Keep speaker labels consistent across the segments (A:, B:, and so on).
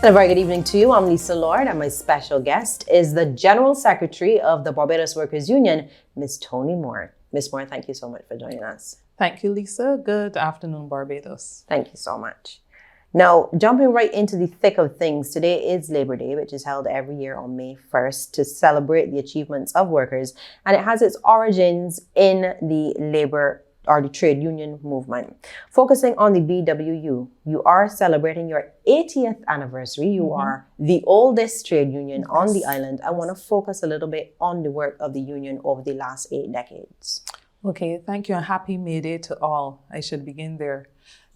A: And a very good evening to you. I'm Lisa Lord, and my special guest is the General Secretary of the Barbados Workers Union, Ms. Toni Moore. Ms. Moore, thank you so much for joining us.
B: Thank you, Lisa. Good afternoon, Barbados.
A: Thank you so much. Now, jumping right into the thick of things, today is Labor Day, which is held every year on May 1st to celebrate the achievements of workers, and it has its origins in the labor or the trade union movement. Focusing on the BWU, you are celebrating your 80th anniversary. You are the oldest trade union on the island. I want to focus a little bit on the work of the union over the last 8 decades.
B: Okay, thank you, and happy May Day to all. I should begin there.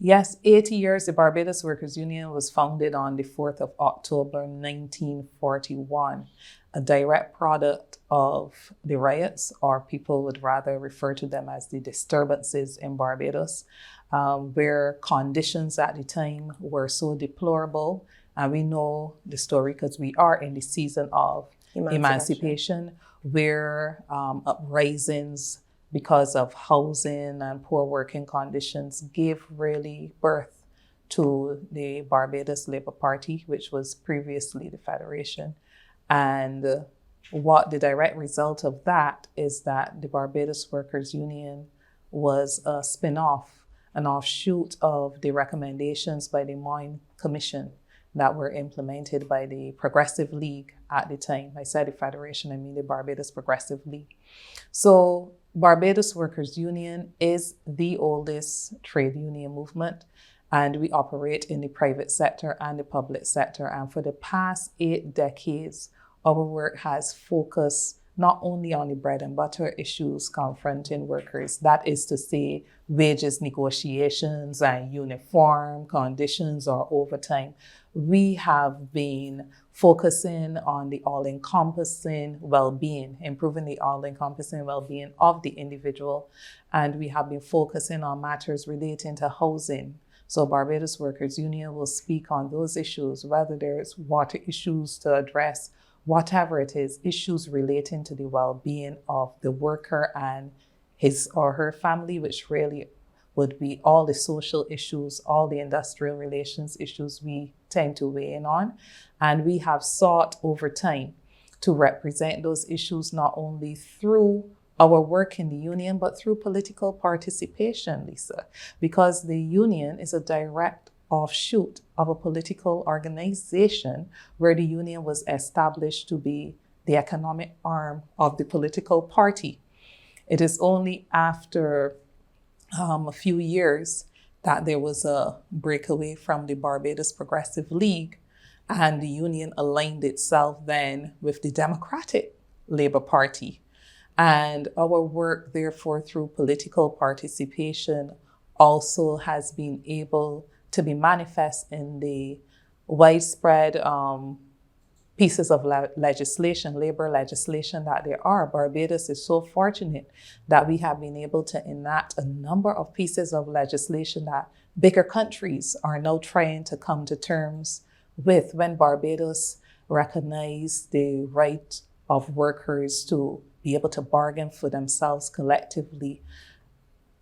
B: Yes, 80 years, the Barbados Workers Union was founded on the 4th of October, 1941, a direct product of the riots, or people would rather refer to them as the disturbances in Barbados, where conditions at the time were so deplorable. And we know the story because we are in the season of emancipation where uprisings because of housing and poor working conditions gave really birth to the Barbados Labour Party, which was previously the Federation. And what the direct result of that is that the Barbados Workers Union was a spin-off, an offshoot of the recommendations by the Moyne Commission that were implemented by the Progressive League at the time. I said the Federation, I mean the Barbados Progressive League. So Barbados Workers Union is the oldest trade union movement, and we operate in the private sector and the public sector. And for the past 8 decades, our work has focused not only on the bread and butter issues confronting workers, that is to say, wages negotiations and uniform conditions or overtime. We have been focusing on the all-encompassing well-being, improving the all-encompassing well-being of the individual. And we have been focusing on matters relating to housing. So Barbados Workers Union will speak on those issues, whether there's water issues to address, whatever it is, issues relating to the well-being of the worker and his or her family, which really would be all the social issues, all the industrial relations issues we tend to weigh in on. And we have sought over time to represent those issues not only through our work in the union, but through political participation, Lisa, because the union is a direct offshoot of a political organization where the union was established to be the economic arm of the political party. It is only after a few years that there was a breakaway from the Barbados Progressive League, and the union aligned itself then with the Democratic Labour Party. And our work, therefore, through political participation also has been able to be manifest in the widespread pieces of legislation, labor legislation that there are. Barbados is so fortunate that we have been able to enact a number of pieces of legislation that bigger countries are now trying to come to terms with. When Barbados recognized the right of workers to be able to bargain for themselves collectively,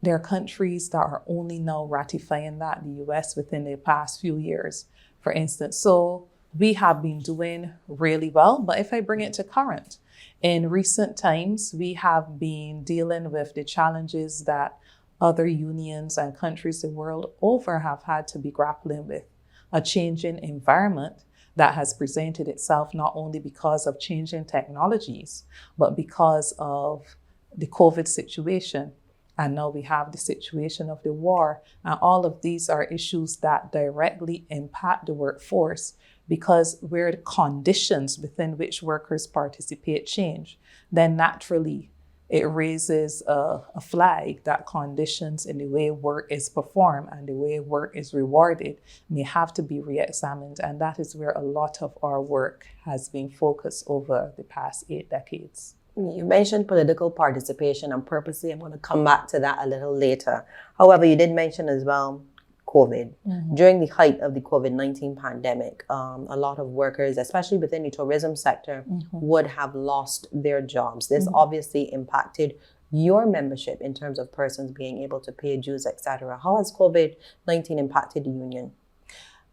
B: there are countries that are only now ratifying that, the US within the past few years, for instance. So we have been doing really well. But if I bring it to current, in recent times, we have been dealing with the challenges that other unions and countries the world over have had to be grappling with. A changing environment that has presented itself not only because of changing technologies, but because of the COVID situation. And now we have the situation of the war. And all of these are issues that directly impact the workforce, because where the conditions within which workers participate change, then naturally it raises a flag that conditions in the way work is performed and the way work is rewarded may have to be re-examined. And that is where a lot of our work has been focused over the past 8 decades.
A: You mentioned political participation, and purposely I'm going to come back to that a little later. However, you did mention as well COVID. During the height of the COVID-19 pandemic, a lot of workers, especially within the tourism sector, would have lost their jobs. This obviously impacted your membership in terms of persons being able to pay dues, etc. How has COVID-19 impacted the union?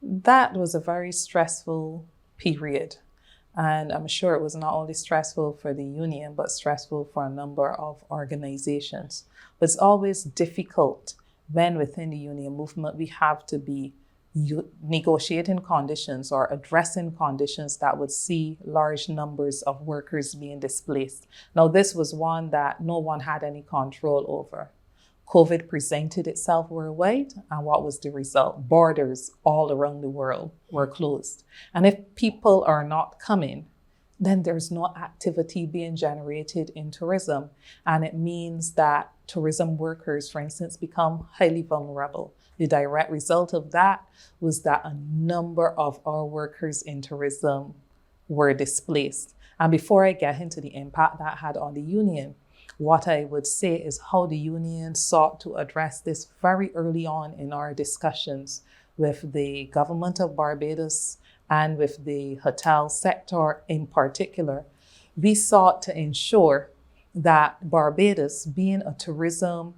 B: That was a very stressful period. And I'm sure it was not only stressful for the union, but stressful for a number of organizations. But it's always difficult when within the union movement we have to be negotiating conditions or addressing conditions that would see large numbers of workers being displaced. Now, this was one that no one had any control over. COVID presented itself worldwide, and what was the result? Borders all around the world were closed. And if people are not coming, then there's no activity being generated in tourism. And it means that tourism workers, for instance, become highly vulnerable. The direct result of that was that a number of our workers in tourism were displaced. And before I get into the impact that had on the union, what I would say is how the union sought to address this very early on in our discussions with the government of Barbados and with the hotel sector in particular. We sought to ensure that Barbados, being a tourism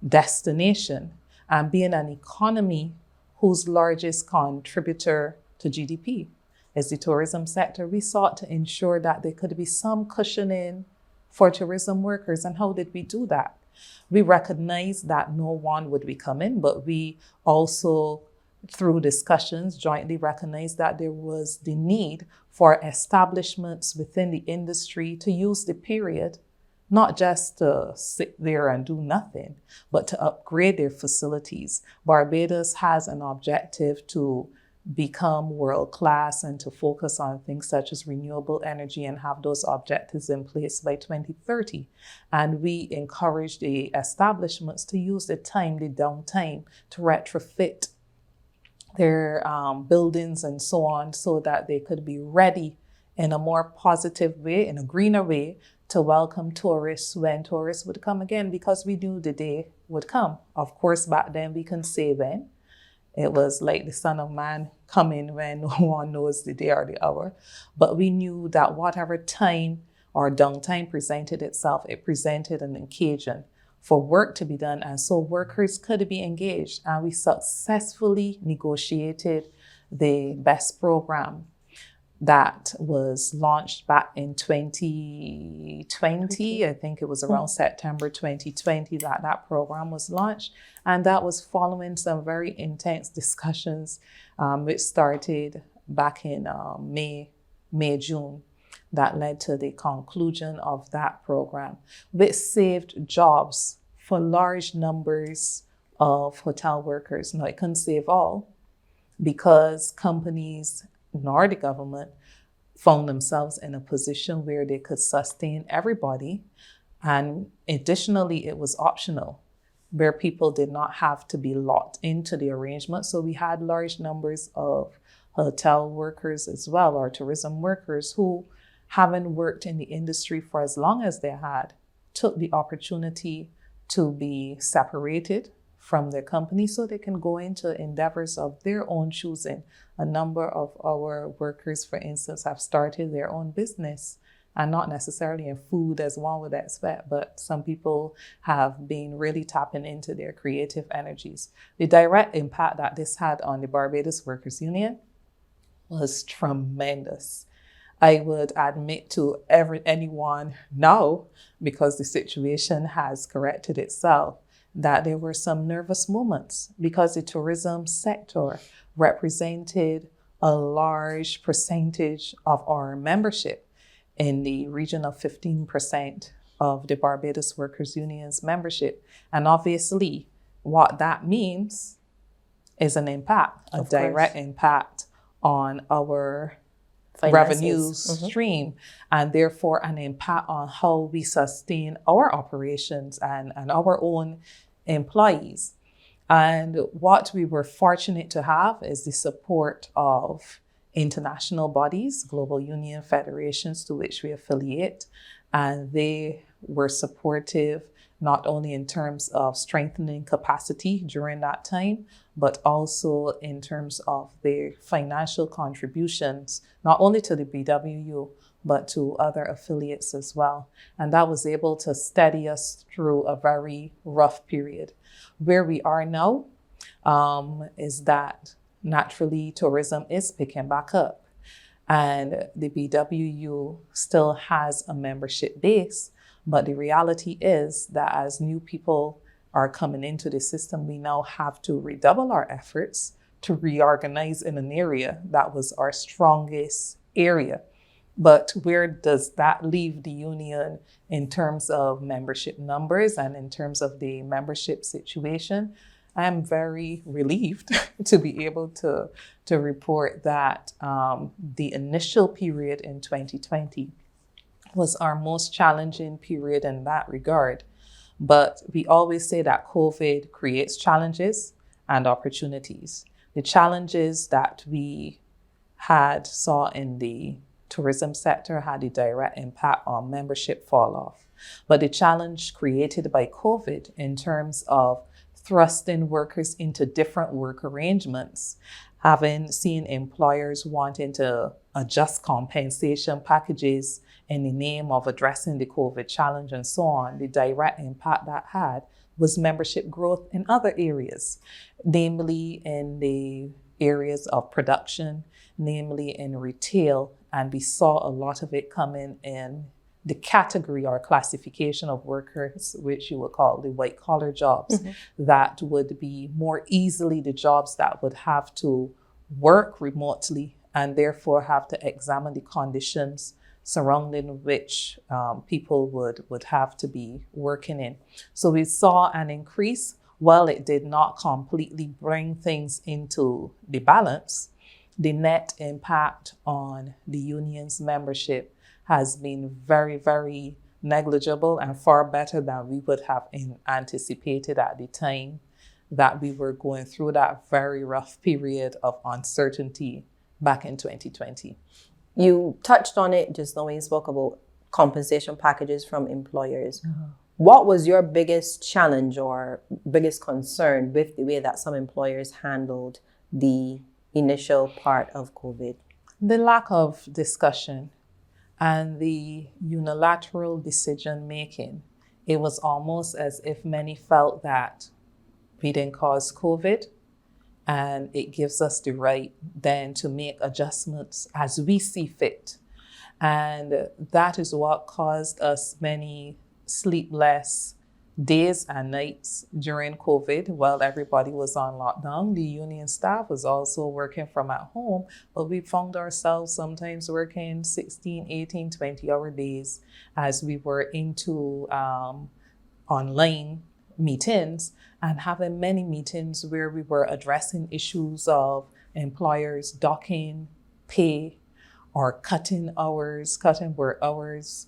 B: destination and being an economy whose largest contributor to GDP is the tourism sector, we sought to ensure that there could be some cushioning for tourism workers. And how did we do that? We recognized that no one would be coming, but we also, through discussions, jointly recognized that there was the need for establishments within the industry to use the period, not just to sit there and do nothing, but to upgrade their facilities. Barbados has an objective to become world-class and to focus on things such as renewable energy and have those objectives in place by 2030. And we encourage the establishments to use the downtime, to retrofit their buildings and so on, so that they could be ready in a more positive way, in a greener way, to welcome tourists when tourists would come again, because we knew the day would come. Of course, back then we couldn't say when. It was like the Son of Man coming when no one knows the day or the hour. But we knew that whatever time or downtime presented itself, it presented an occasion for work to be done. And so workers could be engaged. And we successfully negotiated the BEST program that was launched back in 2020. I think it was around September 2020 that that program was launched. And that was following some very intense discussions, which started back in May, June, that led to the conclusion of that program, which saved jobs for large numbers of hotel workers. Now, it couldn't save all, because companies nor the government found themselves in a position where they could sustain everybody. And additionally, it was optional, where people did not have to be locked into the arrangement. So we had large numbers of hotel workers as well, or tourism workers, who, having worked in the industry for as long as they had, took the opportunity to be separated from their company so they can go into endeavors of their own choosing. A number of our workers, for instance, have started their own business, and not necessarily in food as one would expect, but some people have been really tapping into their creative energies. The direct impact that this had on the Barbados Workers Union was tremendous. I would admit to anyone now, because the situation has corrected itself, that there were some nervous moments, because the tourism sector represented a large percentage of our membership, in the region of 15% of the Barbados Workers Union's membership. And obviously, what that means is an impact, a direct impact on our revenue stream, and therefore an impact on how we sustain our operations and our own employees. And what we were fortunate to have is the support of international bodies, global union federations to which we affiliate, and they were supportive not only in terms of strengthening capacity during that time, but also in terms of their financial contributions, not only to the BWU, but to other affiliates as well. And that was able to steady us through a very rough period. Where we are now is that naturally tourism is picking back up. And the BWU still has a membership base, but the reality is that as new people are coming into the system, we now have to redouble our efforts to reorganize in an area that was our strongest area. But where does that leave the union in terms of membership numbers and in terms of the membership situation? I am very relieved to be able to report that the initial period in 2020 was our most challenging period in that regard. But we always say that COVID creates challenges and opportunities. The challenges that we saw in the tourism sector had a direct impact on membership fall off. But the challenge created by COVID in terms of thrusting workers into different work arrangements, having seen employers wanting to adjust compensation packages in the name of addressing the COVID challenge and so on, the direct impact that had was membership growth in other areas, namely in the areas of production, namely in retail, and we saw a lot of it coming in the category or classification of workers, which you would call the white collar jobs, that would be more easily the jobs that would have to work remotely and therefore have to examine the conditions surrounding which people would have to be working in. So we saw an increase. While it did not completely bring things into the balance, the net impact on the union's membership has been very, very negligible and far better than we would have anticipated at the time that we were going through that very rough period of uncertainty back in 2020.
A: You touched on it just now when you spoke about compensation packages from employers. What was your biggest challenge or biggest concern with the way that some employers handled the initial part of COVID?
B: The lack of discussion and the unilateral decision making. It was almost as if many felt that we didn't cause COVID, and it gives us the right then to make adjustments as we see fit. And that is what caused us many sleepless days and nights during COVID while everybody was on lockdown. The union staff was also working from at home, but we found ourselves sometimes working 16, 18, 20-hour days as we were into online meetings and having many meetings where we were addressing issues of employers docking pay or cutting work hours,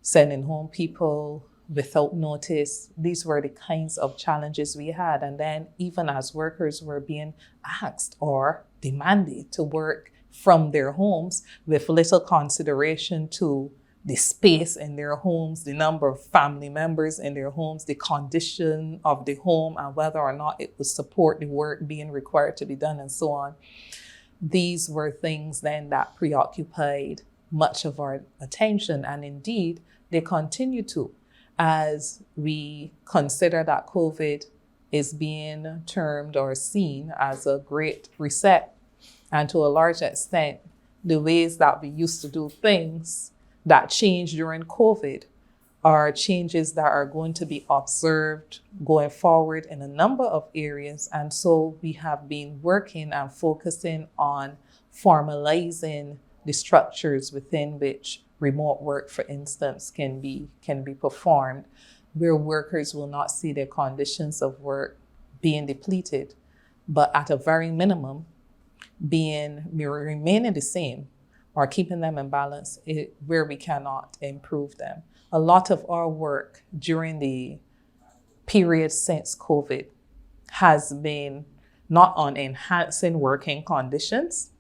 B: sending home people without notice. These were the kinds of challenges we had. And then even as workers were being asked or demanded to work from their homes with little consideration to the space in their homes, the number of family members in their homes, the condition of the home, and whether or not it would support the work being required to be done and so on. These were things then that preoccupied much of our attention, and indeed they continue to, as we consider that COVID is being termed or seen as a great reset. And to a large extent, the ways that we used to do things that changed during COVID are changes that are going to be observed going forward in a number of areas. And so we have been working and focusing on formalizing the structures within which remote work, for instance, can be performed, where workers will not see their conditions of work being depleted, but at a very minimum, remaining the same or keeping them in balance where we cannot improve them. A lot of our work during the period since COVID has been not on enhancing working conditions,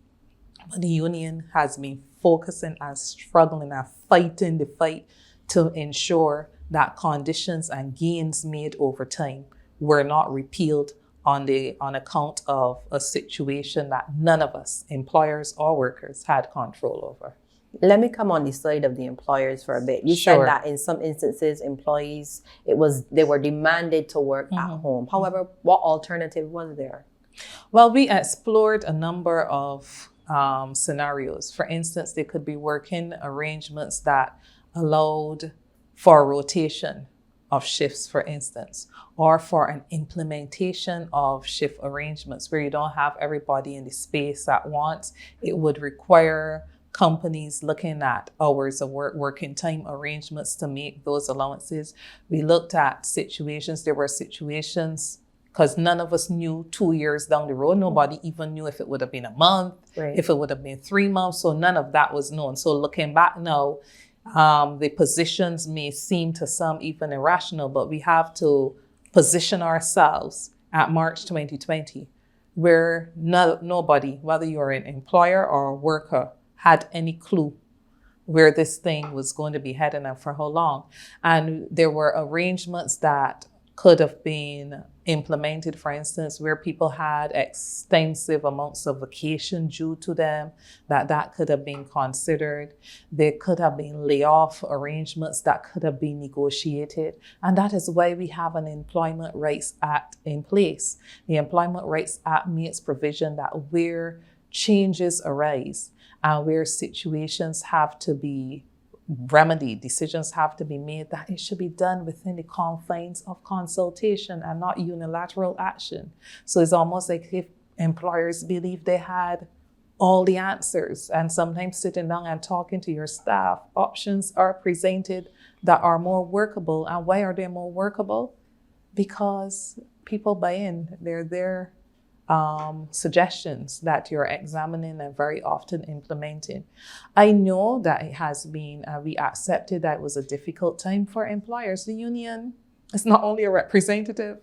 B: but the union has been focusing and struggling and fighting the fight to ensure that conditions and gains made over time were not repealed on account of a situation that none of us, employers or workers, had control over.
A: Let me come on the side of the employers for a bit. You
B: Sure.
A: said that in some instances, employees, they were demanded to work at home. However, what alternative was there?
B: Well, we explored a number of scenarios. For instance, there could be working arrangements that allowed for rotation of shifts, for instance, or for an implementation of shift arrangements where you don't have everybody in the space at once. It would require companies looking at hours of work, working time arrangements to make those allowances. We looked at situations. There were situations because none of us knew 2 years down the road. Nobody even knew if it would have been a month,
A: Right.
B: if it would have been 3 months. So none of that was known. So looking back now, the positions may seem to some even irrational, but we have to position ourselves at March 2020, where nobody, whether you're an employer or a worker, had any clue where this thing was going to be heading and for how long. And there were arrangements that could have been implemented, for instance, where people had extensive amounts of vacation due to them, that could have been considered. There could have been layoff arrangements that could have been negotiated. And that is why we have an Employment Rights Act in place. The Employment Rights Act makes provision that where changes arise and where situations have to be remedied, decisions have to be made, that it should be done within the confines of consultation and not unilateral action. So it's almost like if employers believe they had all the answers, and sometimes sitting down and talking to your staff, options are presented that are more workable. And why are they more workable? Because people buy in. They're there. Suggestions that you're examining and very often implementing. I know that it has been, we accepted that it was a difficult time for employers. The union is not only a representative,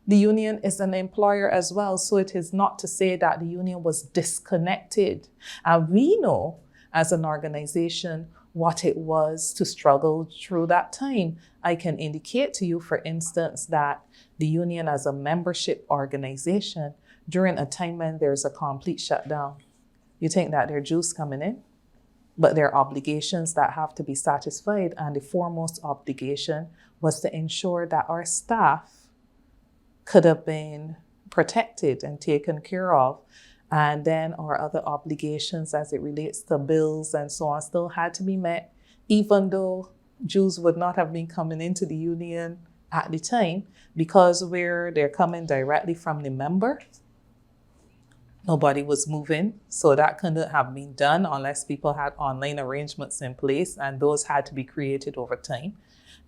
B: the union is an employer as well. So it is not to say that the union was disconnected. And we know as an organization what it was to struggle through that time. I can indicate to you, for instance, that the union as a membership organization, during a time when there's a complete shutdown, you think that there are dues coming in, but there are obligations that have to be satisfied. And the foremost obligation was to ensure that our staff could have been protected and taken care of. And then our other obligations as it relates to bills and so on still had to be met, even though dues would not have been coming into the union at the time, because where they're coming directly from the member, nobody was moving. So that couldn't have been done unless people had online arrangements in place, and those had to be created over time.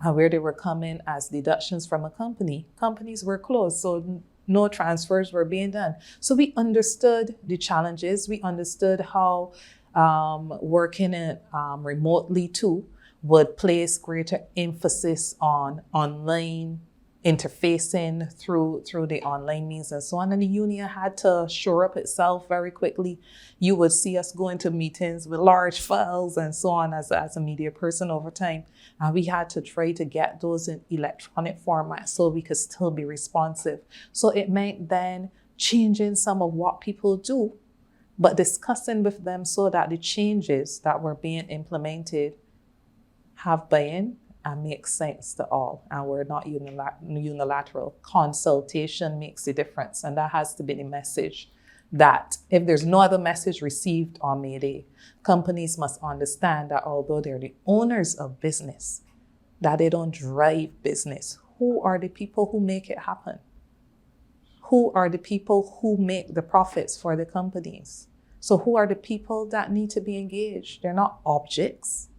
B: And where they were coming as deductions from a company, companies were closed. So no transfers were being done. So we understood the challenges. We understood how working remotely too would place greater emphasis on online interfacing through the online means and so on. And the union had to shore up itself very quickly. You would see us going to meetings with large files and so on as a media person over time. And we had to try to get those in electronic format so we could still be responsive. So it meant then changing some of what people do, but discussing with them so that the changes that were being implemented have buy-in and make sense to all, and we're not unilateral. Consultation makes a difference, and that has to be the message, that if there's no other message received on May Day, companies must understand that although they're the owners of business, that they don't drive business. Who are the people who make it happen? Who are the people who make the profits for the companies? So who are the people that need to be engaged? They're not objects.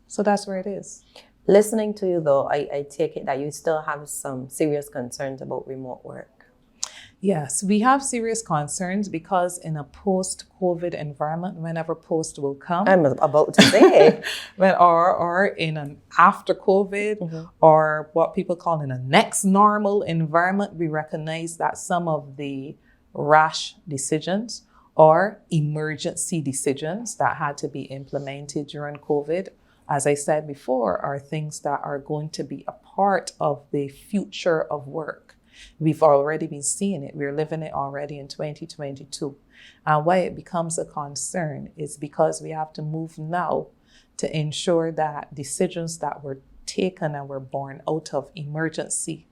B: So that's where it is.
A: Listening to you, though, I take it that you still have some serious concerns about remote work.
B: Yes, we have serious concerns because in a post-COVID environment, whenever post will come,
A: I'm about to say,
B: or in an after COVID, or what people call in a next normal environment, we recognize that some of the rash decisions or emergency decisions that had to be implemented during COVID, as I said before, are things that are going to be a part of the future of work. We've already been seeing it. We're living it already in 2022. And why it becomes a concern is because we have to move now to ensure that decisions that were taken and were born out of emergency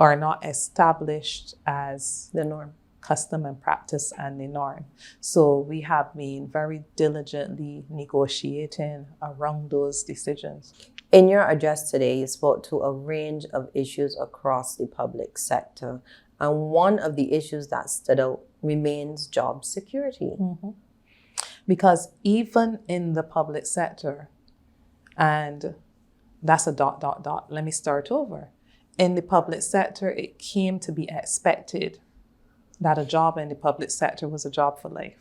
B: are not established as
A: The norm.
B: custom and practice and the norm. So we have been very diligently negotiating around those decisions.
A: In your address today, you spoke to a range of issues across the public sector. And one of the issues that stood out remains job security.
B: Mm-hmm. Because even in the public sector, and that's a ... Let me start over. In the public sector, it came to be expected that a job in the public sector was a job for life.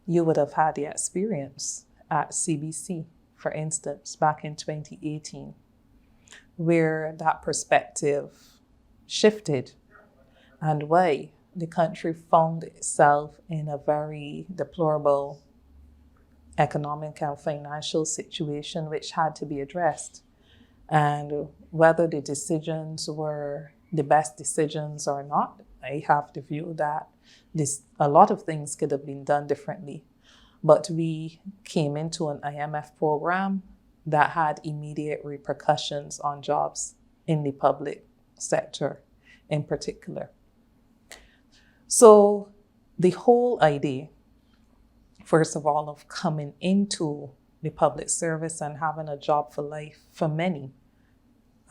B: You would have had the experience at CBC, for instance, back in 2018, where that perspective shifted and why the country found itself in a very deplorable economic and financial situation which had to be addressed. And whether the decisions were the best decisions or not, I have the view that a lot of things could have been done differently. But we came into an IMF program that had immediate repercussions on jobs in the public sector in particular. So the whole idea, first of all, of coming into the public service and having a job for life for many,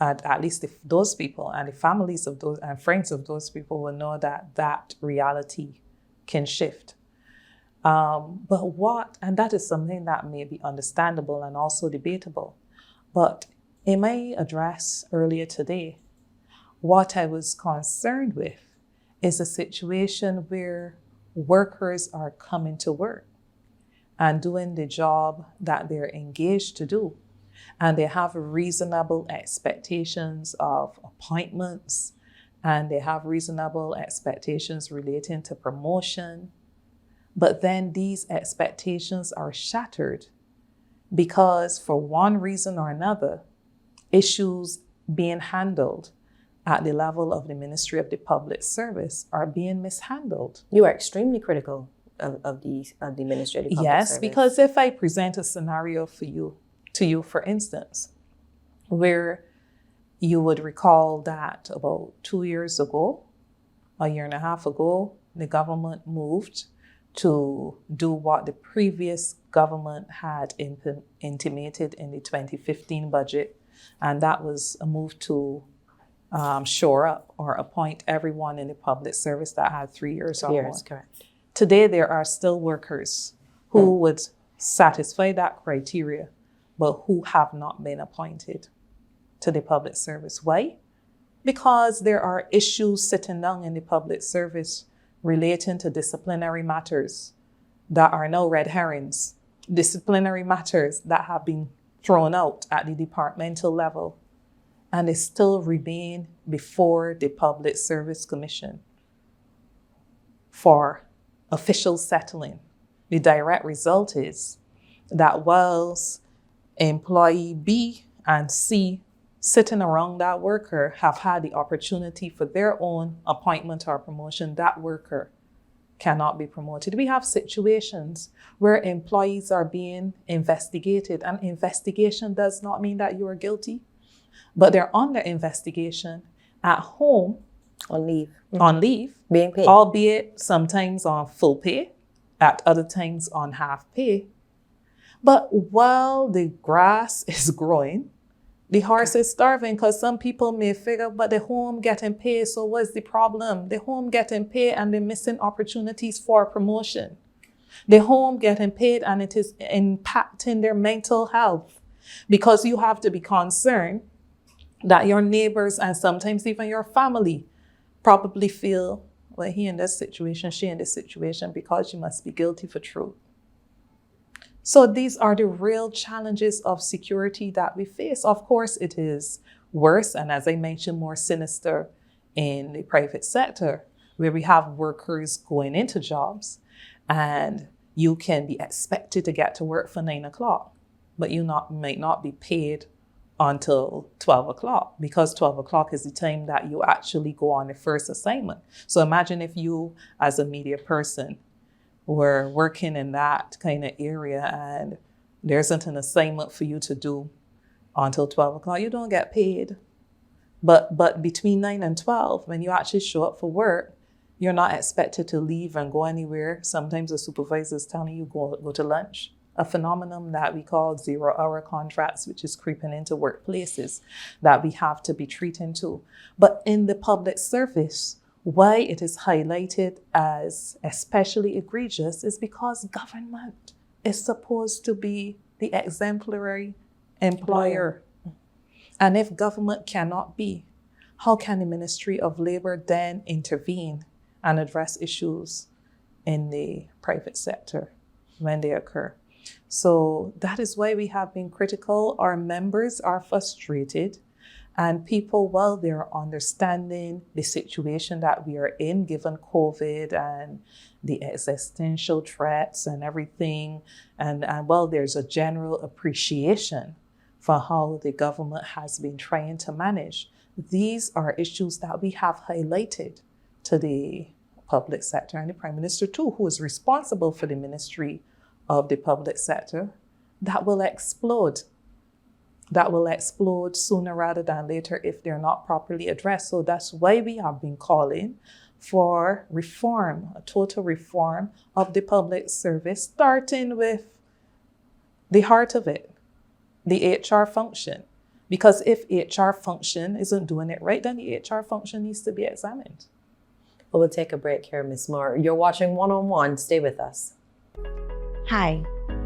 B: at least if those people and the families of those and friends of those people will know that that reality can shift. And that is something that may be understandable and also debatable. But in my address earlier today, what I was concerned with is a situation where workers are coming to work and doing the job that they're engaged to do. And they have reasonable expectations of appointments, and they have reasonable expectations relating to promotion. But then these expectations are shattered because, for one reason or another, issues being handled at the level of the Ministry of the Public Service are being mishandled.
A: You are extremely critical of the Ministry of the Public
B: Yes,
A: Service.
B: because if I present a scenario to you, for instance, where you would recall that about 2 years ago, a year and a half ago, the government moved to do what the previous government had intimated in the 2015 budget, and that was a move to shore up or appoint everyone in the public service that had 3 years or more.
A: Correct.
B: Today, there are still workers who would satisfy that criteria, but who have not been appointed to the public service. Why? Because there are issues sitting down in the public service relating to disciplinary matters that are now red herrings, disciplinary matters that have been thrown out at the departmental level, and they still remain before the Public Service Commission for official settling. The direct result is that whilst employee B and C sitting around that worker have had the opportunity for their own appointment or promotion, that worker cannot be promoted. We have situations where employees are being investigated, and investigation does not mean that you are guilty, but they're under investigation at home
A: On leave.
B: on leave,
A: Being paid.
B: albeit sometimes on full pay, at other times on half pay. But while the grass is growing, the horse is starving, because some people may figure, but the home getting paid, so what's the problem? The home getting paid and they're missing opportunities for promotion. The home getting paid and it is impacting their mental health, because you have to be concerned that your neighbors and sometimes even your family probably feel, well, he in this situation, she in this situation, because you must be guilty for truth. So these are the real challenges of security that we face. Of course, it is worse, and as I mentioned, more sinister in the private sector, where we have workers going into jobs and you can be expected to get to work for 9 o'clock, but you might not be paid until 12 o'clock, because 12 o'clock is the time that you actually go on the first assignment. So imagine if you, as a media person, were working in that kind of area and there isn't an assignment for you to do until 12 o'clock. You don't get paid. But between 9 and 12, when you actually show up for work, you're not expected to leave and go anywhere. Sometimes the supervisor is telling you go to lunch. A phenomenon that we call 0-hour contracts, which is creeping into workplaces that we have to be treating to. But in the public service, why it is highlighted as especially egregious is because government is supposed to be the exemplary employer. And if government cannot be, how can the Ministry of Labor then intervene and address issues in the private sector when they occur? So that is why we have been critical. Our members are frustrated, and people, while they're understanding the situation that we are in, given COVID and the existential threats and everything, and while there's a general appreciation for how the government has been trying to manage, these are issues that we have highlighted to the public sector and the Prime Minister too, who is responsible for the Ministry of the Public Sector, that will explode. That will explode sooner rather than later if they're not properly addressed. So that's why we have been calling for reform, a total reform of the public service, starting with the heart of it, the HR function. Because if HR function isn't doing it right, then the HR function needs to be examined.
A: Well, we'll take a break here, Ms. Moore. You're watching One on One. Stay with us.
C: Hi,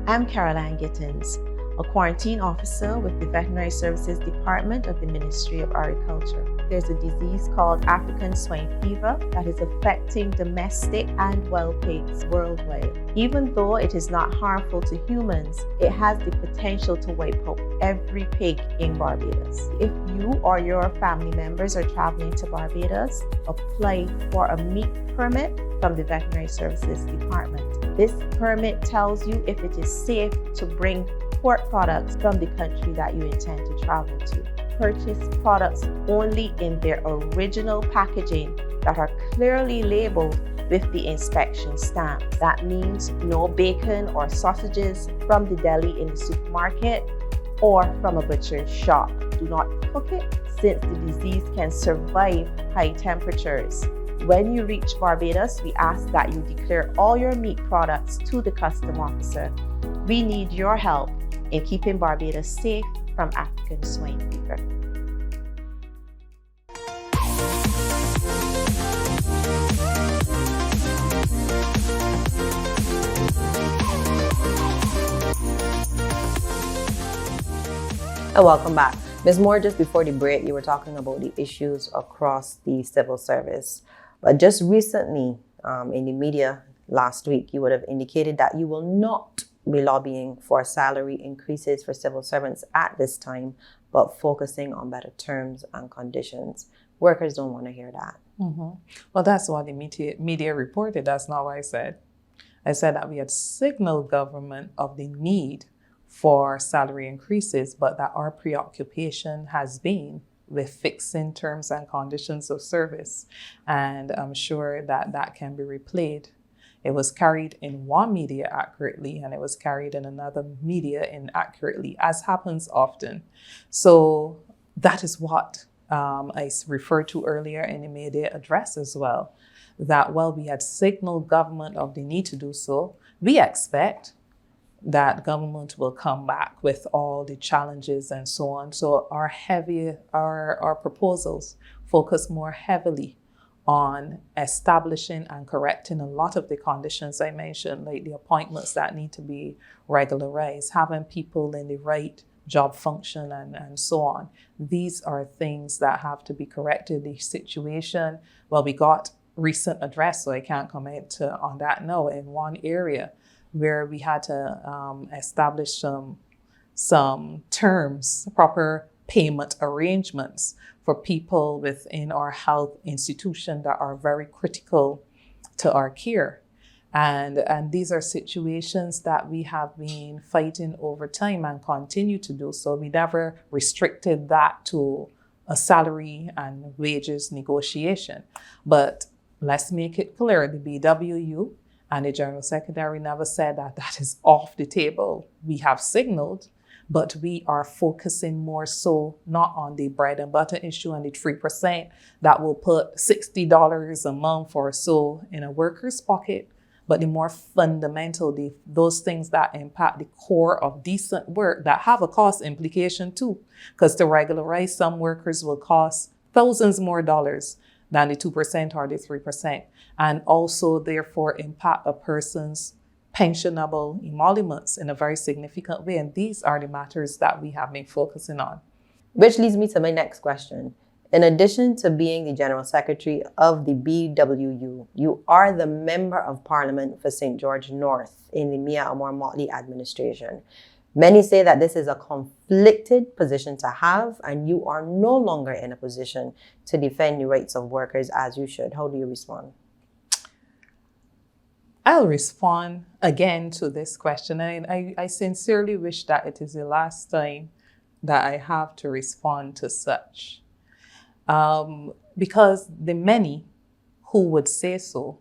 C: I'm Caroline Gittins, a quarantine officer with the Veterinary Services Department of the Ministry of Agriculture. There's a disease called African swine fever that is affecting domestic and wild pigs worldwide. Even though it is not harmful to humans, it has the potential to wipe out every pig in Barbados. If you or your family members are traveling to Barbados, apply for a meat permit from the Veterinary Services Department. This permit tells you if it is safe to bring pork products from the country that you intend to travel to. Purchase products only in their original packaging that are clearly labeled with the inspection stamp. That means no bacon or sausages from the deli in the supermarket or from a butcher's shop. Do not cook it, since the disease can survive high temperatures. When you reach Barbados, we ask that you declare all your meat products to the customs officer. We need your help in keeping Barbados safe from African swine fever.
A: And welcome back. Ms. Moore, just before the break, you were talking about the issues across the civil service. But just recently, in the media last week, you would have indicated that you will not be lobbying for salary increases for civil servants at this time, but focusing on better terms and conditions. Workers don't want to hear that.
B: Mm-hmm. Well, that's what the media reported. That's not what I said. I said that we had signaled government of the need for salary increases, but that our preoccupation has been with fixing terms and conditions of service. And I'm sure that that can be replayed. It was carried in one media accurately, and it was carried in another media inaccurately, as happens often. So that is what I referred to earlier in the media address as well, that while we had signaled government of the need to do so, we expect that government will come back with all the challenges and so on. So our proposals focus more heavily on establishing and correcting a lot of the conditions I mentioned, like the appointments that need to be regularized, having people in the right job function and so on. These are things that have to be corrected. The situation, well, we got recent address, so I can't comment on that now, in one area where we had to establish some terms, proper payment arrangements for people within our health institution that are very critical to our care. And these are situations that we have been fighting over time and continue to do so. We never restricted that to a salary and wages negotiation. But let's make it clear, the BWU and the General Secretary never said that that is off the table. We have signaled but we are focusing more so not on the bread and butter issue and the 3% that will put $60 a month or so in a worker's pocket, but the more fundamental, those things that impact the core of decent work that have a cost implication too, because to regularize some workers will cost thousands more dollars than the 2% or the 3%, and also therefore impact a person's pensionable emoluments in a very significant way. And these are the matters that we have been focusing on.
A: Which leads me to my next question. In addition to being the General Secretary of the BWU, you are the Member of Parliament for St. George North in the Mia Amor Motley administration. Many say that this is a conflicted position to have, and you are no longer in a position to defend the rights of workers as you should. How do you respond?
B: I'll respond again to this question. I sincerely wish that it is the last time that I have to respond to such. Because the many who would say so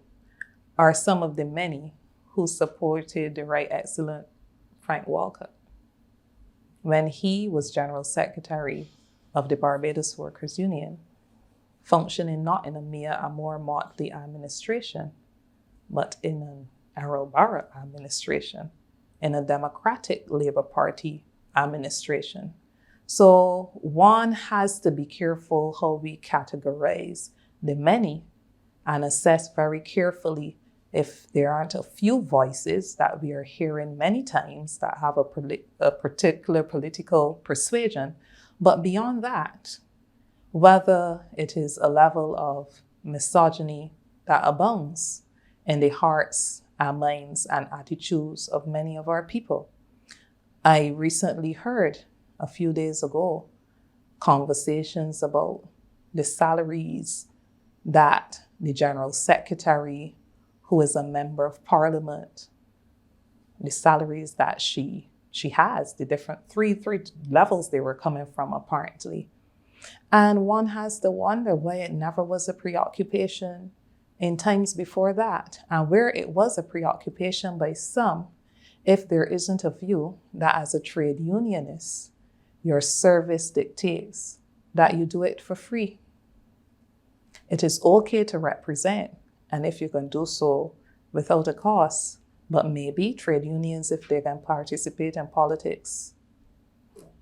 B: are some of the many who supported the Right Excellent Frank Walcott when he was General Secretary of the Barbados Workers Union, functioning not in a Mia Amor Motley administration, but in an Errol Barrett administration, in a Democratic Labour Party administration. So one has to be careful how we categorize the many and assess very carefully if there aren't a few voices that we are hearing many times that have a particular political persuasion. But beyond that, whether it is a level of misogyny that abounds in the hearts and minds and attitudes of many of our people. I recently heard a few days ago conversations about the salaries that the General Secretary, who is a Member of Parliament, the salaries that she has, the different three levels they were coming from apparently. And one has to wonder why it never was a preoccupation in times before that, and where it was a preoccupation by some, if there isn't a view that as a trade unionist, your service dictates that you do it for free. It is okay to represent, and if you can do so without a cost, but maybe trade unions, if they can participate in politics,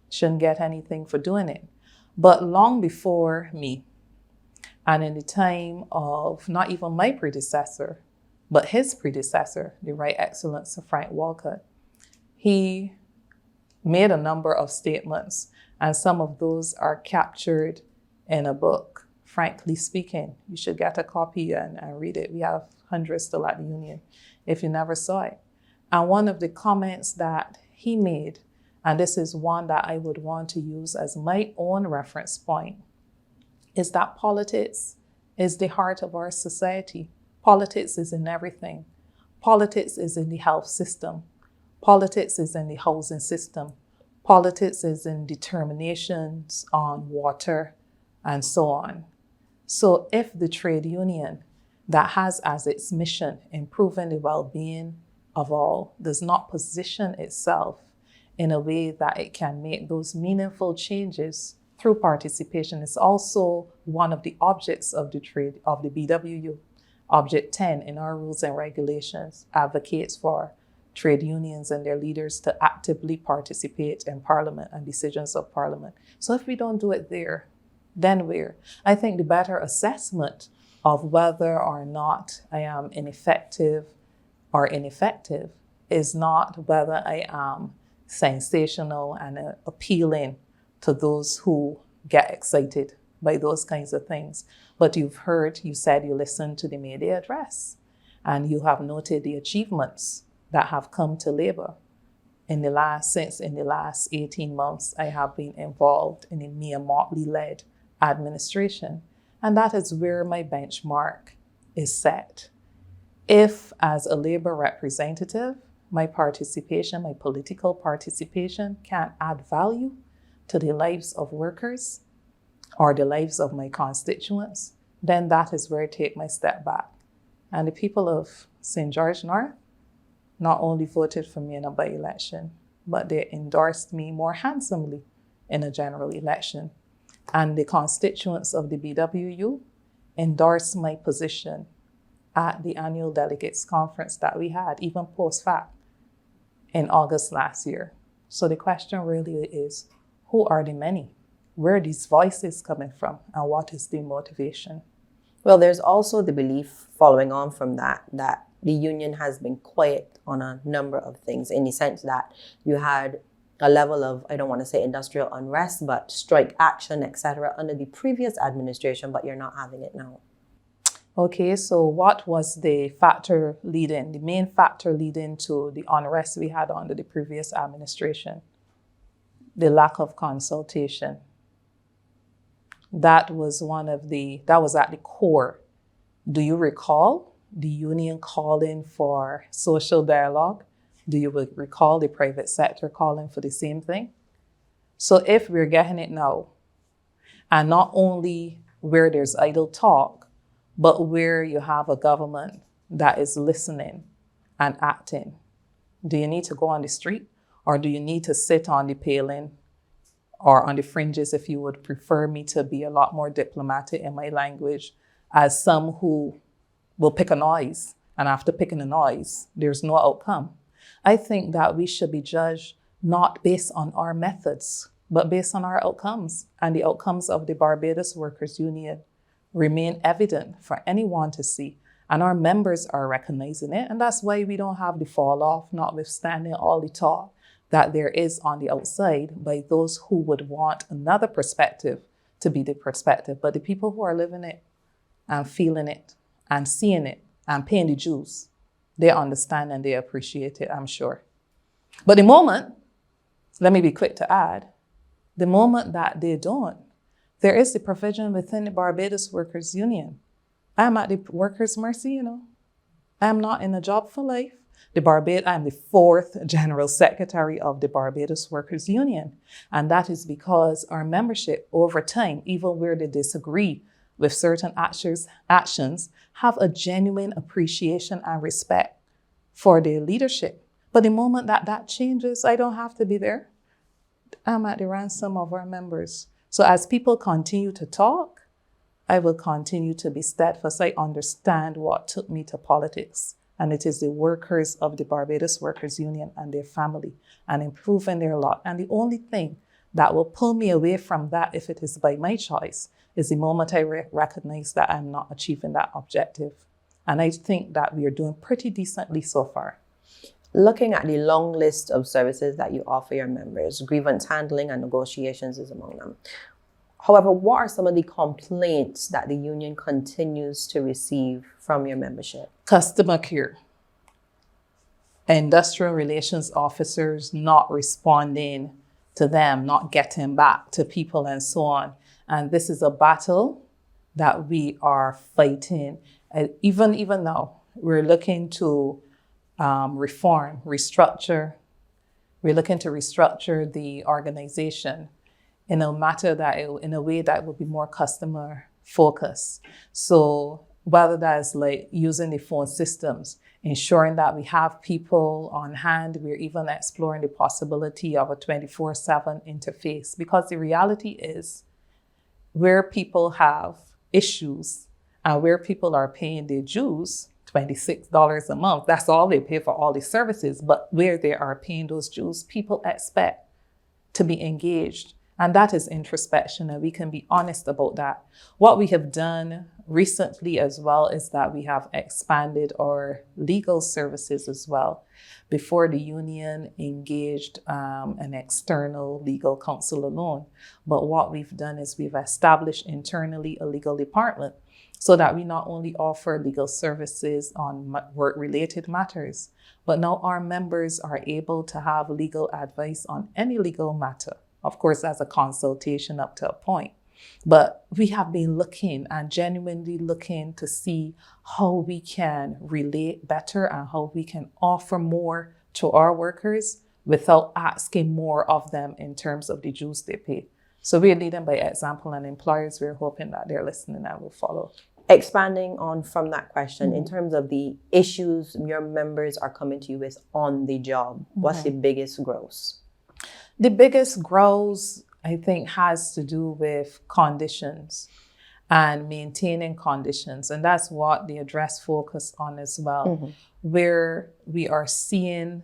B: shouldn't get anything for doing it. But long before me, and in the time of not even my predecessor, but his predecessor, the Right Excellent Sir Frank Walcott, he made a number of statements, and some of those are captured in a book. Frankly speaking, you should get a copy and read it. We have hundreds still at the union if you never saw it. And one of the comments that he made, and this is one that I would want to use as my own reference point, is that politics is the heart of our society. Politics is in everything. Politics is in the health system. Politics is in the housing system. Politics is in determinations on water and so on. So if the trade union that has as its mission improving the well-being of all does not position itself in a way that it can make those meaningful changes through participation, it's also one of the objects of the BWU. Object 10 in our rules and regulations advocates for trade unions and their leaders to actively participate in Parliament and decisions of Parliament. So if we don't do it there, then where? I think the better assessment of whether or not I am ineffective or ineffective is not whether I am sensational and appealing to those who get excited by those kinds of things. But you said you listened to the May Day address, and you have noted the achievements that have come to Labour. Since in the last 18 months, I have been involved in a Mia Motley-led administration. And that is where my benchmark is set. If, as a Labour representative, my political participation can add value to the lives of workers or the lives of my constituents, then that is where I take my step back. And the people of St. George North not only voted for me in a by-election, but they endorsed me more handsomely in a general election. And the constituents of the BWU endorsed my position at the annual delegates conference that we had, even post-fact, in August last year. So the question really is, who are the many? Where are these voices coming from? And what is the motivation?
A: Well, there's also the belief following on from that the union has been quiet on a number of things, in the sense that you had a level of, I don't want to say industrial unrest, but strike action, etc., under the previous administration, but you're not having it now.
B: Okay, so what was the main factor leading to the unrest we had under the previous administration? The lack of consultation. That was at the core. Do you recall the union calling for social dialogue? Do you recall the private sector calling for the same thing? So if we're getting it now, and not only where there's idle talk, but where you have a government that is listening and acting, do you need to go on the street, or do you need to sit on the paling or on the fringes, if you would prefer me to be a lot more diplomatic in my language, as some who will pick a noise, and after picking a noise, there's no outcome? I think that we should be judged not based on our methods, but based on our outcomes. And the outcomes of the Barbados Workers Union remain evident for anyone to see. And our members are recognizing it. And that's why we don't have the fall off, notwithstanding all the talk that there is on the outside by those who would want another perspective to be the perspective. But the people who are living it and feeling it and seeing it and paying the dues, they understand and they appreciate it, I'm sure. But the moment, let me be quick to add, the moment that they don't, there is the provision within the Barbados Workers Union. I'm at the workers' mercy, I'm not in a job for life. I'm the 4th General Secretary of the Barbados Workers Union. And that is because our membership over time, even where they disagree with certain actions, have a genuine appreciation and respect for their leadership. But the moment that changes, I don't have to be there. I'm at the ransom of our members. So as people continue to talk, I will continue to be steadfast. I understand what took me to politics. And it is the workers of the Barbados Workers Union and their family and improving their lot. And the only thing that will pull me away from that, if it is by my choice, is the moment I recognize that I'm not achieving that objective. And I think that we are doing pretty decently so far.
A: Looking at the long list of services that you offer your members, grievance handling and negotiations is among them. However, what are some of the complaints that the union continues to receive from your membership?
B: Customer care. Industrial relations officers not responding to them, not getting back to people and so on. And this is a battle that we are fighting. And even now, we're looking to reform, restructure. We're looking to restructure the organization in a way that will be more customer focused. So whether that is like using the phone systems, ensuring that we have people on hand, we're even exploring the possibility of a 24/7 interface, because the reality is where people have issues and where people are paying their dues, $26 a month, that's all they pay for all the services. But where they are paying those dues, people expect to be engaged. And that is introspection, and we can be honest about that. What we have done recently as well is that we have expanded our legal services as well. Before, the union engaged an external legal counsel alone. But what we've done is we've established internally a legal department so that we not only offer legal services on work-related matters, but now our members are able to have legal advice on any legal matter. Of course, as a consultation up to a point. But we have been looking and genuinely looking to see how we can relate better and how we can offer more to our workers without asking more of them in terms of the dues they pay. So we're leading by example, and employers, we're hoping that they're listening and will follow.
A: Expanding on from that question, in terms of the issues your members are coming to you with on the job, what's the biggest gross?
B: The biggest growth, I think, has to do with conditions and maintaining conditions. And that's what the address focused on as well, where we are seeing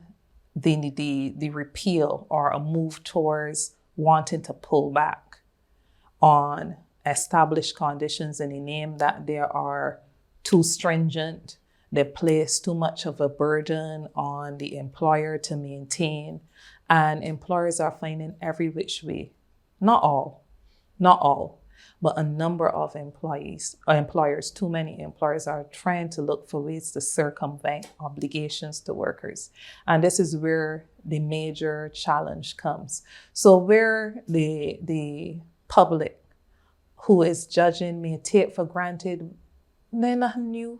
B: the repeal or a move towards wanting to pull back on established conditions in the name that they are too stringent. They place too much of a burden on the employer to maintain. And employers are finding every which way, not all, but a number of employers, too many employers are trying to look for ways to circumvent obligations to workers. And this is where the major challenge comes. So where the public who is judging may take for granted, they're nothing new.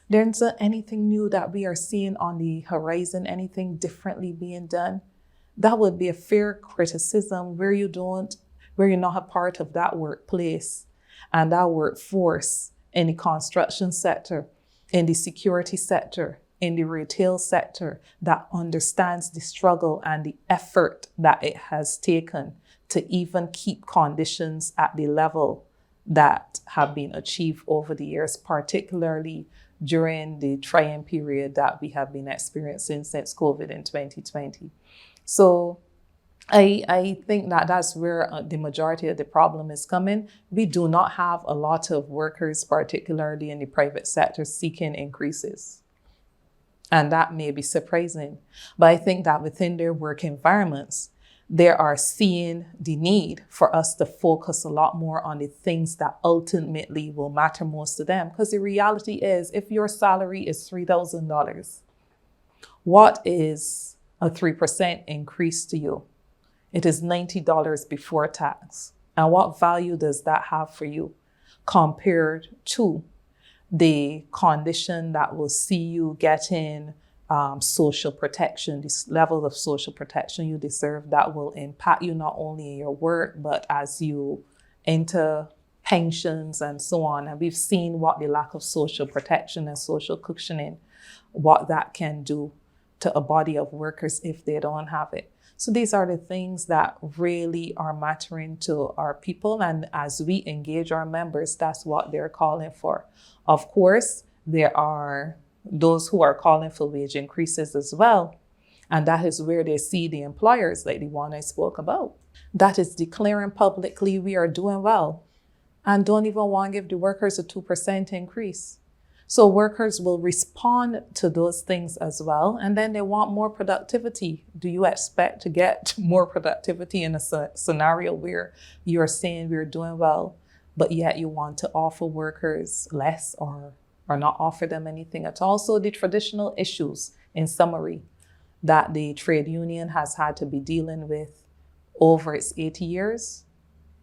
B: There isn't anything new that we are seeing on the horizon, anything differently being done. That would be a fair criticism where you're not a part of that workplace and that workforce in the construction sector, in the security sector, in the retail sector, that understands the struggle and the effort that it has taken to even keep conditions at the level that have been achieved over the years, particularly during the trying period that we have been experiencing since COVID in 2020. So I think that that's where the majority of the problem is coming. We do not have a lot of workers, particularly in the private sector, seeking increases. And that may be surprising. But I think that within their work environments, they are seeing the need for us to focus a lot more on the things that ultimately will matter most to them. Because the reality is, if your salary is $3,000, what is a 3% increase to you? It is $90 before tax. And what value does that have for you compared to the condition that will see you getting social protection, this level of social protection you deserve that will impact you not only in your work, but as you enter pensions and so on. And we've seen what the lack of social protection and social cushioning, what that can do to a body of workers if they don't have it. So these are the things that really are mattering to our people. And as we engage our members, that's what they're calling for. Of course, there are those who are calling for wage increases as well. And that is where they see the employers, like the one I spoke about, that is declaring publicly we are doing well and don't even want to give the workers a 2% increase. So workers will respond to those things as well. And then they want more productivity. Do you expect to get more productivity in a scenario where you're saying we're doing well, but yet you want to offer workers less or not offer them anything at all? So the traditional issues, in summary, that the trade union has had to be dealing with over its 80 years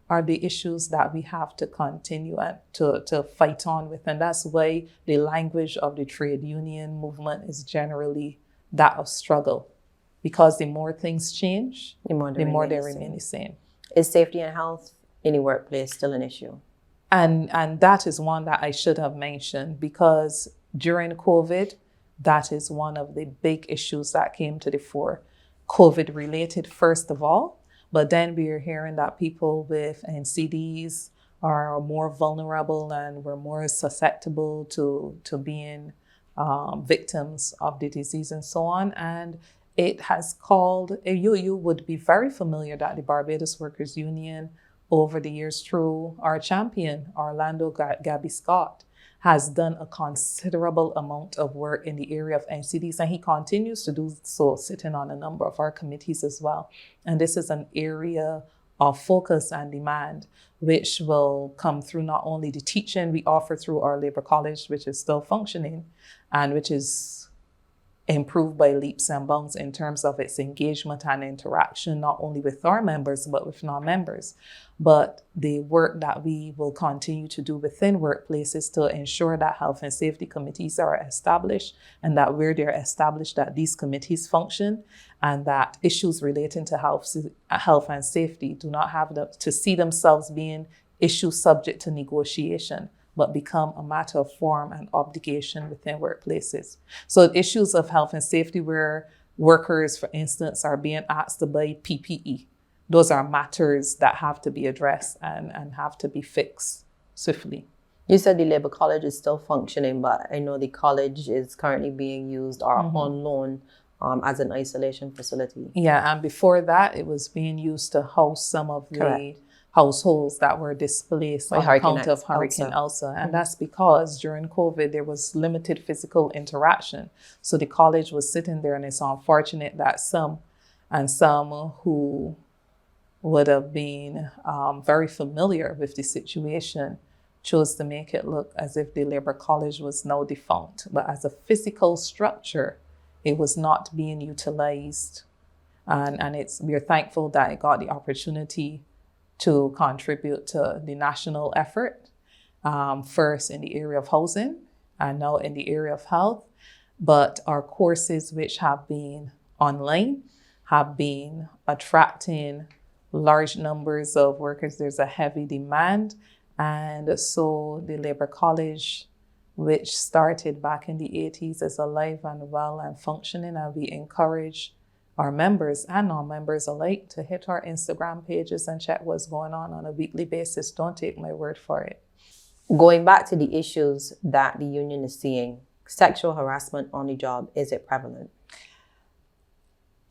B: are the issues that we have to continue to fight on with. And that's why the language of the trade union movement is generally that of struggle. Because the more things change, the more they remain the same.
A: Is safety and health in the workplace still an issue?
B: And that is one that I should have mentioned, because during COVID, that is one of the big issues that came to the fore. COVID related, first of all, but then we are hearing that people with NCDs are more vulnerable and were more susceptible to being victims of the disease and so on. And it has called, you would be very familiar that the Barbados Workers Union over the years through our champion, Orlando Gabby Scott, has done a considerable amount of work in the area of NCDs, and he continues to do so, sitting on a number of our committees as well. And this is an area of focus and demand, which will come through not only the teaching we offer through our labor college, which is still functioning, and which is improved by leaps and bounds in terms of its engagement and interaction, not only with our members, but with non-members. But the work that we will continue to do within workplaces to ensure that health and safety committees are established, and that where they're established, that these committees function, and that issues relating to health and safety do not have to see themselves being issues subject to negotiation, but become a matter of form and obligation within workplaces. So issues of health and safety where workers, for instance, are being asked to buy PPE. Those are matters that have to be addressed and have to be fixed swiftly.
A: You said the Labour College is still functioning, but I know the college is currently being used or on loan as an isolation facility.
B: Yeah, and before that, it was being used to house some of the households that were displaced on account of Hurricane Elsa. And that's because during COVID, there was limited physical interaction. So the college was sitting there, and it's unfortunate that some who would have been very familiar with the situation chose to make it look as if the Labour College was now defunct. But as a physical structure, it was not being utilized. And we're thankful that it got the opportunity to contribute to the national effort, first in the area of housing and now in the area of health. But our courses, which have been online, have been attracting large numbers of workers. There's a heavy demand. And so the Labour College, which started back in the 80s, is alive and well and functioning. And we encourage our members and non-members alike to hit our Instagram pages and check what's going on a weekly basis. Don't take my word for it.
A: Going back to the issues that the union is seeing, sexual harassment on the job, is it prevalent?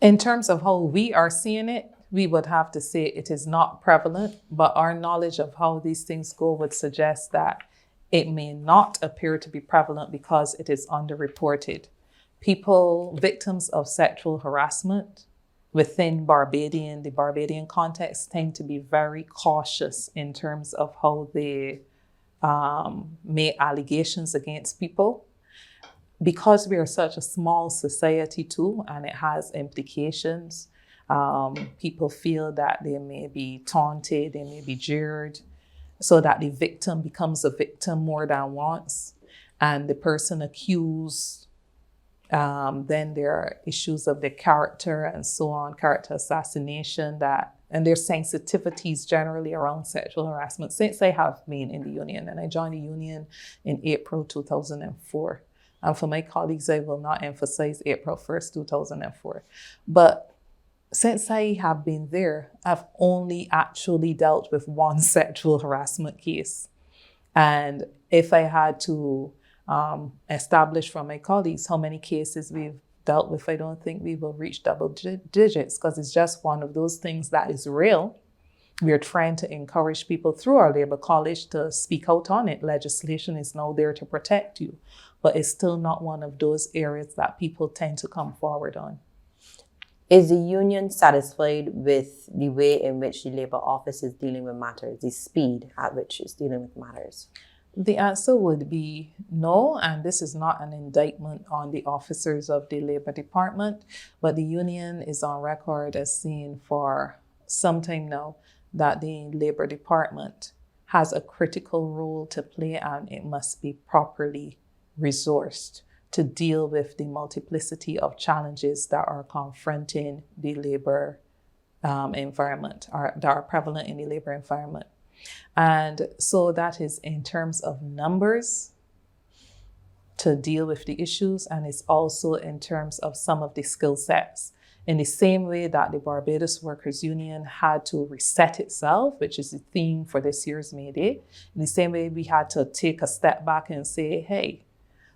B: In terms of how we are seeing it, we would have to say it is not prevalent, but our knowledge of how these things go would suggest that it may not appear to be prevalent because it is underreported. People, victims of sexual harassment within the Barbadian context, tend to be very cautious in terms of how they make allegations against people. Because we are such a small society too, and it has implications, people feel that they may be taunted, they may be jeered, so that the victim becomes a victim more than once. And the person accused, then there are issues of their character and so on, character assassination, and there's sensitivities generally around sexual harassment since I have been in the union. And I joined the union in April 2004. And for my colleagues, I will not emphasize April 1st, 2004. But since I have been there, I've only actually dealt with one sexual harassment case. And if I had to establish from my colleagues how many cases we've dealt with, I don't think we will reach double digits, because it's just one of those things that is real. We are trying to encourage people through our Labour College to speak out on it. Legislation is now there to protect you, but it's still not one of those areas that people tend to come forward on.
A: Is the union satisfied with the way in which the Labour office is dealing with matters, the speed at which it's dealing with matters?
B: The answer would be no, and this is not an indictment on the officers of the Labour Department, but the union is on record as saying for some time now that the Labour Department has a critical role to play, and it must be properly resourced to deal with the multiplicity of challenges that are confronting the labour environment, that are prevalent in the labour environment. And so that is in terms of numbers to deal with the issues, and it's also in terms of some of the skill sets. In the same way that the Barbados Workers Union had to reset itself, which is the theme for this year's May Day, in the same way we had to take a step back and say, hey,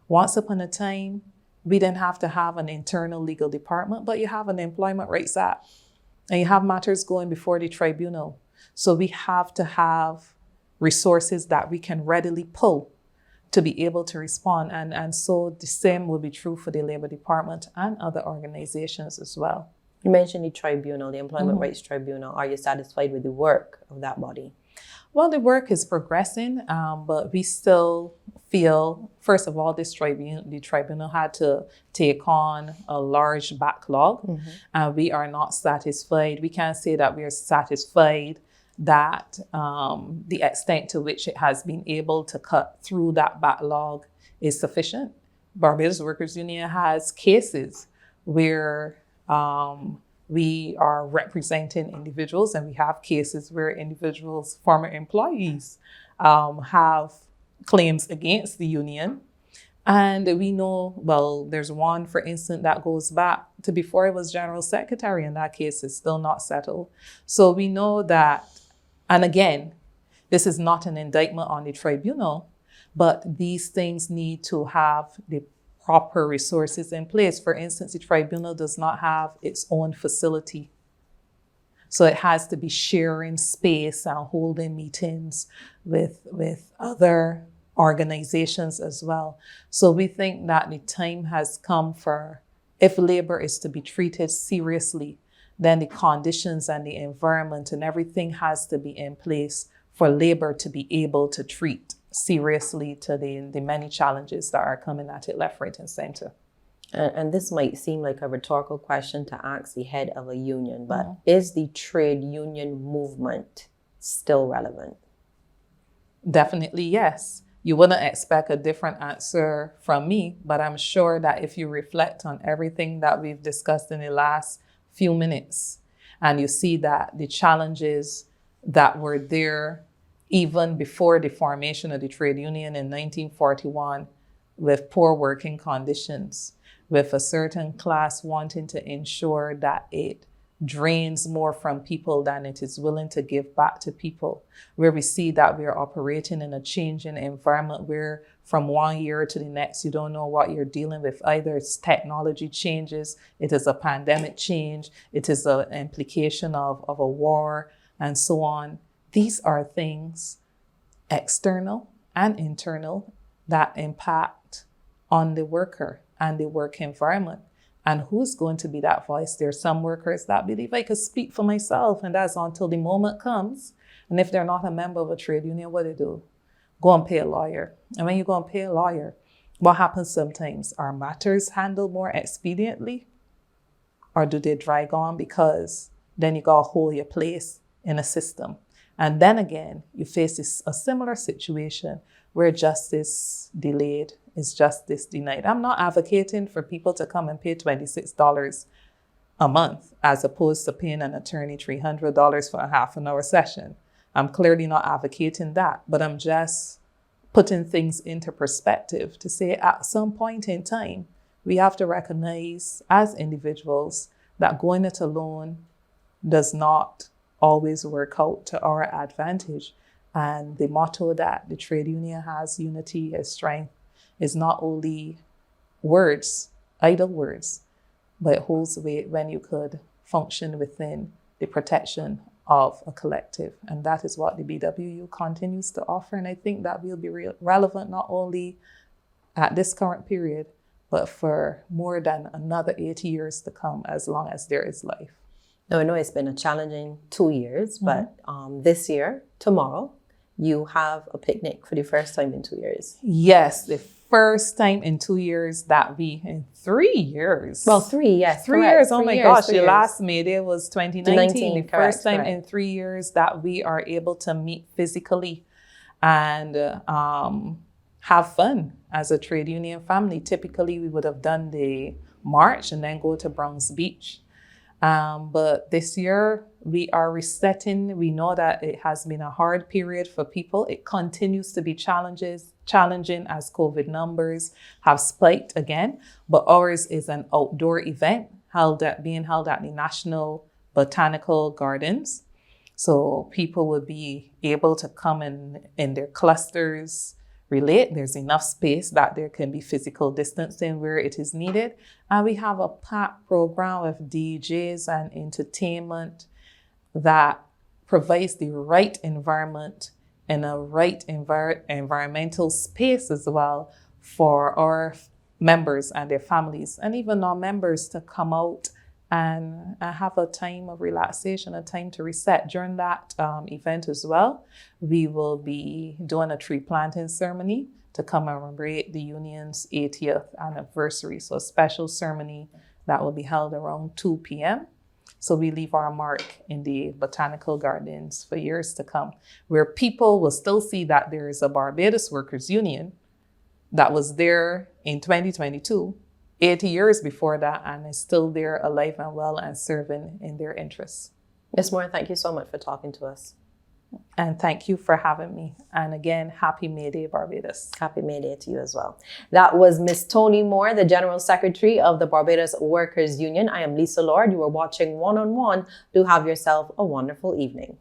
B: once upon a time, we didn't have to have an internal legal department, but you have an Employment Rights Act, and you have matters going before the tribunal. So we have to have resources that we can readily pull to be able to respond. And so the same will be true for the Labour Department and other organizations as well.
A: You mentioned the tribunal, the Employment Rights Tribunal. Are you satisfied with the work of that body?
B: Well, the work is progressing, but we still feel, first of all, the tribunal had to take on a large backlog, and we are not satisfied. We can't say that we are satisfied that the extent to which it has been able to cut through that backlog is sufficient. Barbados Workers Union has cases where we are representing individuals, and we have cases where individuals, former employees, have claims against the union. And we know, well, there's one, for instance, that goes back to before it was General Secretary, and that case is still not settled. So we know that, and again, this is not an indictment on the tribunal, but these things need to have the proper resources in place. For instance, the tribunal does not have its own facility. So it has to be sharing space and holding meetings with other organizations as well. So we think that the time has come for, if labor is to be treated seriously, then the conditions and the environment and everything has to be in place for labor to be able to treat seriously to the many challenges that are coming at it left, right, and center.
A: And this might seem like a rhetorical question to ask the head of a union, but is the trade union movement still relevant?
B: Definitely, yes. You wouldn't expect a different answer from me, but I'm sure that if you reflect on everything that we've discussed in the last few minutes, and you see that the challenges that were there even before the formation of the trade union in 1941, with poor working conditions, with a certain class wanting to ensure that it drains more from people than it is willing to give back to people, where we see that we are operating in a changing environment where from one year to the next, you don't know what you're dealing with. Either it's technology changes, it is a pandemic change, it is an implication of a war, and so on. These are things, external and internal, that impact on the worker and the work environment. And who's going to be that voice? There's some workers that believe I could speak for myself, and that's until the moment comes. And if they're not a member of a trade union, what do they do? Go and pay a lawyer. And when you go and pay a lawyer, what happens sometimes? Are matters handled more expediently? Or do they drag on? Because then you gotta hold your place in a system. And then again, you face a similar situation where justice delayed is justice denied. I'm not advocating for people to come and pay $26 a month as opposed to paying an attorney $300 for a half an hour session. I'm clearly not advocating that, but I'm just putting things into perspective to say at some point in time, we have to recognize as individuals that going it alone does not always work out to our advantage. And the motto that the trade union has, unity is strength, is not only words, idle words, but it holds weight when you could function within the protection of a collective. And that is what the BWU continues to offer. And I think that will be relevant not only at this current period, but for more than another 80 years to come, as long as there is life.
A: Now, I know it's been a challenging 2 years, but this year, tomorrow, you have a picnic for the first time in 2 years.
B: Yes, the first time in 2 years that in 3 years.
A: Well, 3, yes.
B: 3
A: correct.
B: years, oh
A: 3
B: my
A: years,
B: gosh,
A: 3
B: the
A: years.
B: last May Day was 2019. The first time
A: correct.
B: in 3 years that we are able to meet physically and have fun as a trade union family. Typically, we would have done the march and then go to Bronx Beach. But this year we are resetting. We know that it has been a hard period for people. It continues to be challenging as COVID numbers have spiked again. But ours is an outdoor event being held at the National Botanical Gardens. So people will be able to come in their clusters, relate. There's enough space that there can be physical distancing where it is needed. And we have a packed program of DJs and entertainment that provides the right environment and a right environmental space as well for our members and their families, and even non-members to come out and have a time of relaxation, a time to reset. During that event as well, we will be doing a tree planting ceremony to commemorate the union's 80th anniversary. So a special ceremony that will be held around 2 p.m. So we leave our mark in the botanical gardens for years to come, where people will still see that there is a Barbados Workers Union that was there in 2022, 80 years before that, and is still there alive and well and serving in their interests.
A: Ms. Moore, thank you so much for talking to us.
B: And thank you for having me. And again, happy May Day, Barbados.
A: Happy May Day to you as well. That was Miss Toni Moore, the General Secretary of the Barbados Workers Union. I am Lisa Lord. You are watching One on One. Do have yourself a wonderful evening.